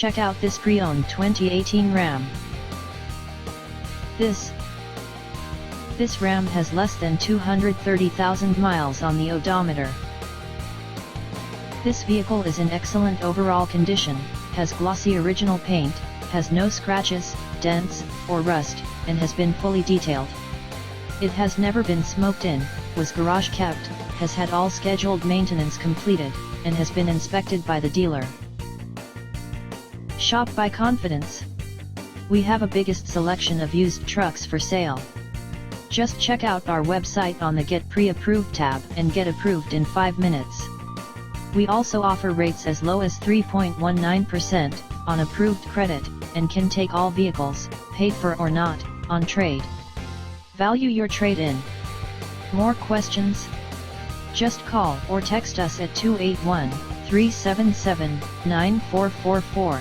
Check out this pre-owned 2018 Ram. This Ram has less than 230,000 miles on the odometer. This vehicle is in excellent overall condition, has glossy original paint, has no scratches, dents, or rust, and has been fully detailed. It has never been smoked in, was garage kept, has had all scheduled maintenance completed, and has been inspected by the dealer. Shop by confidence. We have a biggest selection of used trucks for sale. Just check out our website on the Get Pre-Approved tab and get approved in 5 minutes. We also offer rates as low as 3.19% on approved credit, and can take all vehicles, paid for or not, on trade. Value your trade-in. More questions? Just call or text us at 281-377-9444.